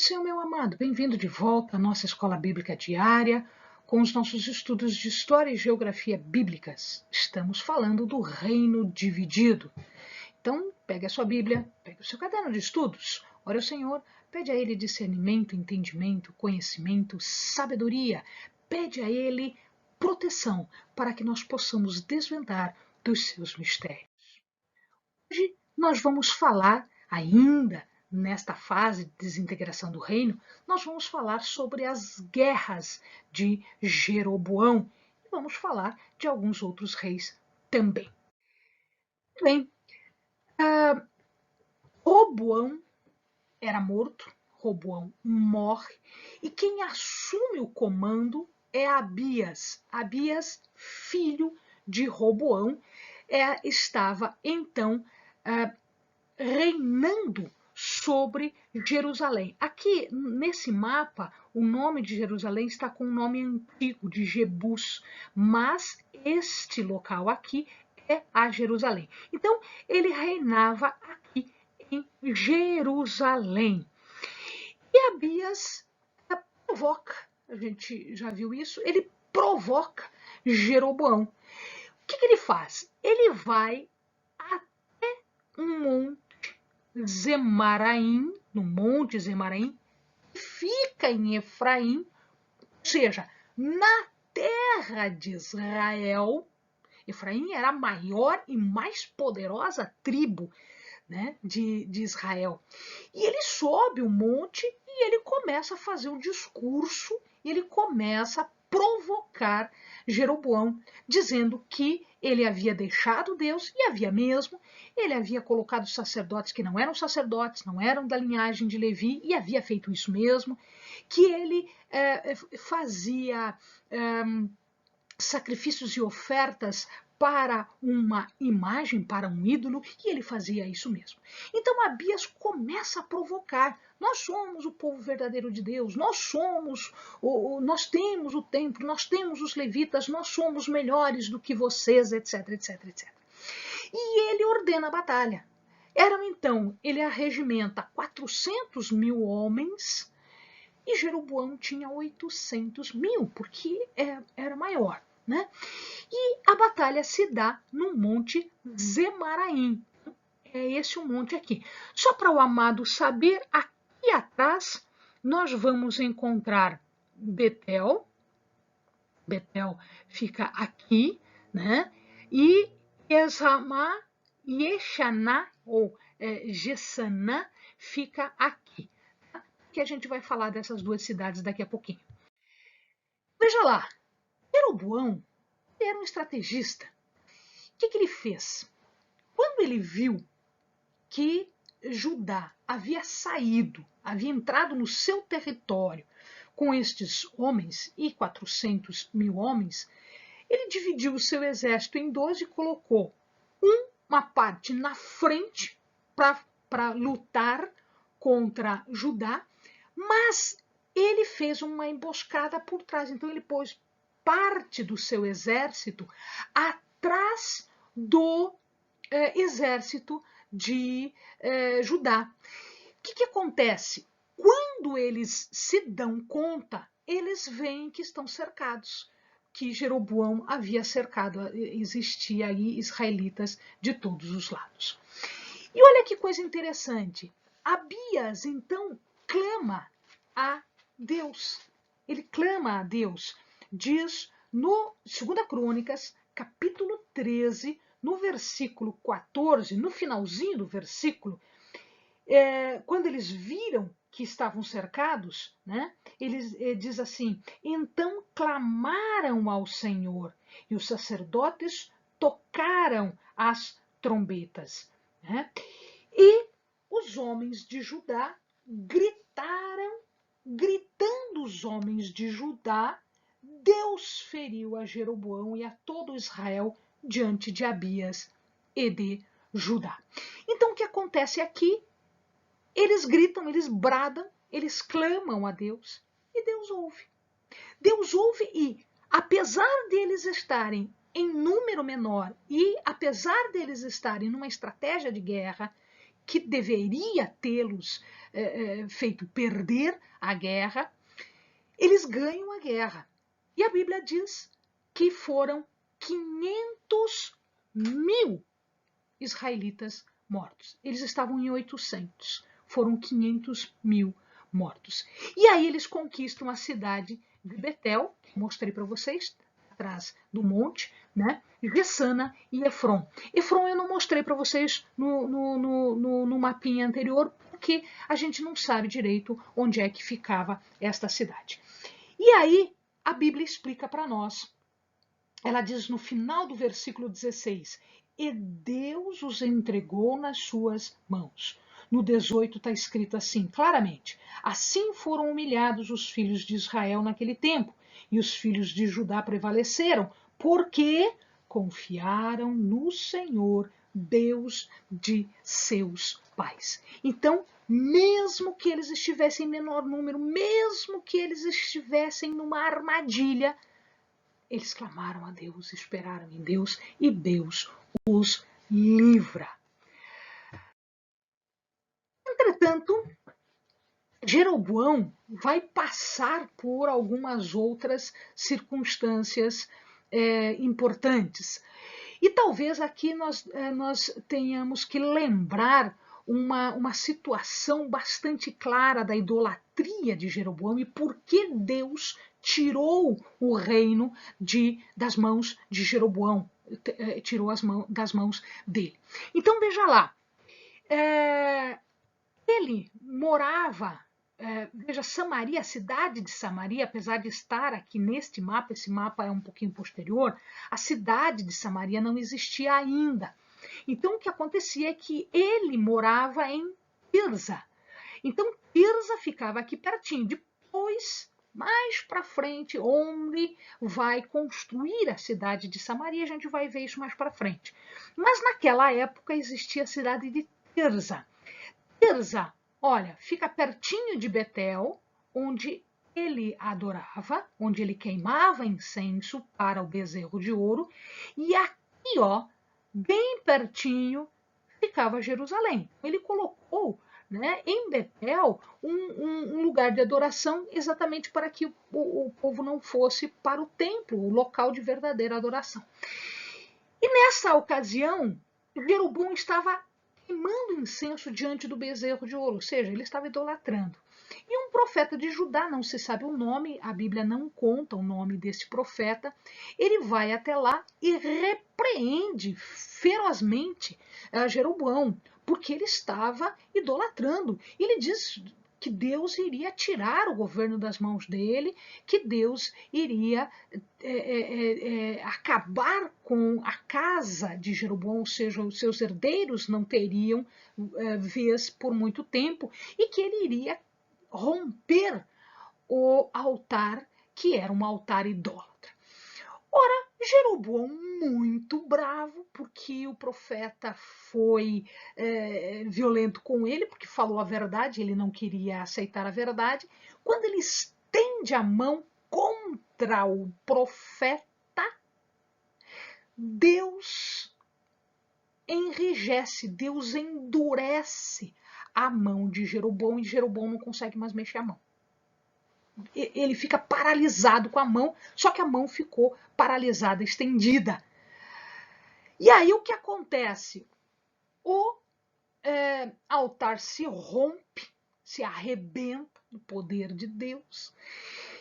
Seu meu amado, bem-vindo de volta à nossa escola bíblica diária com os nossos estudos de História e Geografia bíblicas. Estamos falando do reino dividido. Então, pegue a sua Bíblia, pegue o seu caderno de estudos, ore ao Senhor, pede a Ele discernimento, entendimento, conhecimento, sabedoria, pede a Ele proteção para que nós possamos desvendar dos seus mistérios. Hoje nós vamos falar ainda nesta fase de desintegração do reino, nós vamos falar sobre as guerras de Jeroboão e vamos falar de alguns outros reis também. Bem, Roboão era morto, Roboão morre, e quem assume o comando é Abias. Abias, filho de Roboão, estava então reinando sobre Jerusalém. Aqui, nesse mapa, o nome de Jerusalém está com o nome antigo de Jebus, mas este local aqui é a Jerusalém. Então, ele reinava aqui em Jerusalém. E Abias provoca, a gente já viu isso, ele provoca Jeroboão. O que ele faz? Ele vai até um monte Zemaraim, no monte Zemaraim, fica em Efraim, ou seja, na terra de Israel. Efraim era a maior e mais poderosa tribo, né, de Israel. E ele sobe o monte e ele começa a fazer um discurso, e ele começa a provocar Jeroboão, dizendo que ele havia deixado Deus, e havia mesmo, ele havia colocado sacerdotes que não eram sacerdotes, não eram da linhagem de Levi, e havia feito isso mesmo, que ele fazia sacrifícios e ofertas para uma imagem, para um ídolo, e ele fazia isso mesmo. Então Abias começa a provocar. Nós somos o povo verdadeiro de Deus, nós temos o templo, nós temos os levitas, nós somos melhores do que vocês, etc, etc, etc. E ele ordena a batalha. Ele arregimenta 400 mil homens e Jeroboão tinha 800 mil, porque era maior, né? E a batalha se dá no monte Zemaraim. É esse o monte aqui. Só para o amado saber, aqui atrás nós vamos encontrar Betel. Betel fica aqui, né? E Esramá e Exaná, ou Gessanã, fica aqui. Que a gente vai falar dessas duas cidades daqui a pouquinho. Veja lá, Jeroboão era um estrategista. O que ele fez? Quando ele viu que Judá havia saído, havia entrado no seu território com estes homens e 400 mil homens, ele dividiu o seu exército em dois e colocou uma parte na frente para lutar contra Judá, mas ele fez uma emboscada por trás. Então ele pôs parte do seu exército atrás do exército de Judá. O que acontece? Quando eles se dão conta, eles veem que estão cercados, que Jeroboão havia cercado, existia aí israelitas de todos os lados. E olha que coisa interessante, Abias então clama a Deus. Ele clama a Deus, diz no 2 Crônicas, capítulo 13, no versículo 14, no finalzinho do versículo, quando eles viram que estavam cercados, né, eles diz assim: então clamaram ao Senhor, e os sacerdotes tocaram as trombetas, né, e os homens de Judá gritaram, gritando os homens de Judá, Deus feriu a Jeroboão e a todo Israel diante de Abias e de Judá. Então o que acontece aqui? Eles gritam, eles bradam, eles clamam a Deus e Deus ouve. Deus ouve e, apesar deles estarem em número menor e apesar deles estarem numa estratégia de guerra, que deveria tê-los feito perder a guerra, eles ganham a guerra. E a Bíblia diz que foram 500.000 israelitas mortos. Eles estavam em 800, foram 500.000 mortos. E aí eles conquistam a cidade de Betel, que mostrei para vocês, atrás do monte, né? Gessana e Efron. Efron eu não mostrei para vocês no mapinha anterior, porque a gente não sabe direito onde é que ficava esta cidade. E aí a Bíblia explica para nós. Ela diz no final do versículo 16, e Deus os entregou nas suas mãos. No 18 está escrito assim, claramente, assim foram humilhados os filhos de Israel naquele tempo, e os filhos de Judá prevaleceram, porque confiaram no Senhor, Deus de seus pais. Então, mesmo que eles estivessem em menor número, mesmo que eles estivessem numa armadilha, eles clamaram a Deus, esperaram em Deus e Deus os livra. Entretanto, Jeroboão vai passar por algumas outras circunstâncias importantes. E talvez aqui nós tenhamos que lembrar uma situação bastante clara da idolatria de Jeroboão e por que Deus tirou o reino das mãos de Jeroboão, tirou das mãos dele. Então veja lá, ele morava, veja, Samaria, a cidade de Samaria, apesar de estar aqui neste mapa, esse mapa é um pouquinho posterior, a cidade de Samaria não existia ainda. Então o que acontecia é que ele morava em Tirza. Então Tirza ficava aqui pertinho. Depois, mais para frente, onde vai construir a cidade de Samaria, a gente vai ver isso mais para frente. Mas naquela época existia a cidade de Tirza. Tirza, olha, fica pertinho de Betel, onde ele adorava, onde ele queimava incenso para o bezerro de ouro, e aqui, ó, bem pertinho, ficava Jerusalém. Ele colocou, né, em Betel um lugar de adoração exatamente para que o povo não fosse para o templo, o local de verdadeira adoração. E nessa ocasião, Jeroboão estava queimando incenso diante do bezerro de ouro, ou seja, ele estava idolatrando. E um profeta de Judá, não se sabe o nome, a Bíblia não conta o nome desse profeta, ele vai até lá e repreende ferozmente Jeroboão, porque ele estava idolatrando. Ele diz que Deus iria tirar o governo das mãos dele, que Deus iria acabar com a casa de Jeroboão, ou seja, os seus herdeiros não teriam vez por muito tempo, e que ele iria romper o altar, que era um altar idólatra. Ora, Jeroboão, muito bravo, porque o profeta foi violento com ele, porque falou a verdade, ele não queria aceitar a verdade. Quando ele estende a mão contra o profeta, Deus enrijece, Deus endurece a mão de Jeroboão e Jeroboão não consegue mais mexer a mão. Ele fica paralisado com a mão, só que a mão ficou paralisada, estendida. E aí o que acontece? O altar se rompe, se arrebenta no poder de Deus.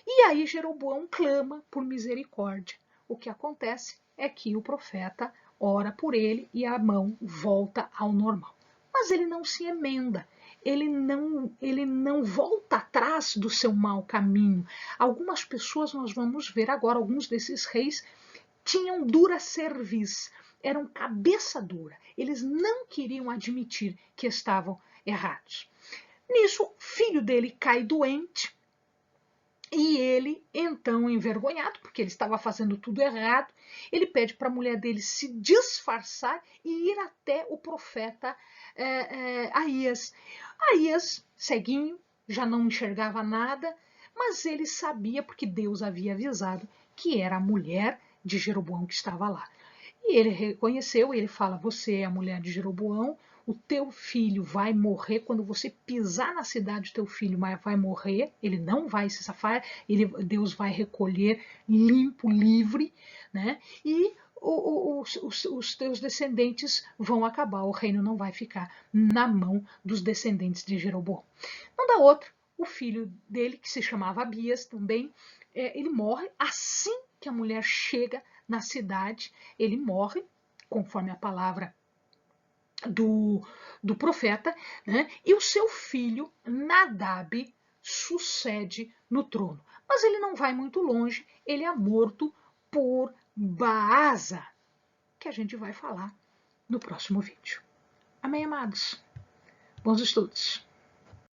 E aí Jeroboão clama por misericórdia. O que acontece é que o profeta ora por ele e a mão volta ao normal. Mas ele não se emenda. Ele não volta atrás do seu mau caminho. Algumas pessoas, nós vamos ver agora, alguns desses reis tinham dura cerviz, eram cabeça dura. Eles não queriam admitir que estavam errados. Nisso, o filho dele cai doente e ele, então, envergonhado, porque ele estava fazendo tudo errado, ele pede para a mulher dele se disfarçar e ir até o profeta Aías. Aías, ceguinho, já não enxergava nada, mas ele sabia, porque Deus havia avisado, que era a mulher de Jeroboão que estava lá. E ele reconheceu, ele fala, você é a mulher de Jeroboão, o teu filho vai morrer, quando você pisar na cidade, o teu filho vai morrer, ele não vai se safar, Deus vai recolher limpo, livre, né? E os teus descendentes vão acabar, o reino não vai ficar na mão dos descendentes de Jeroboão. Não dá outro, o filho dele, que se chamava Abias também, ele morre assim que a mulher chega na cidade, ele morre, conforme a palavra do profeta, né? E o seu filho, Nadab, sucede no trono. Mas ele não vai muito longe, ele é morto por Baasa, que a gente vai falar no próximo vídeo. Amém, amados? Bons estudos!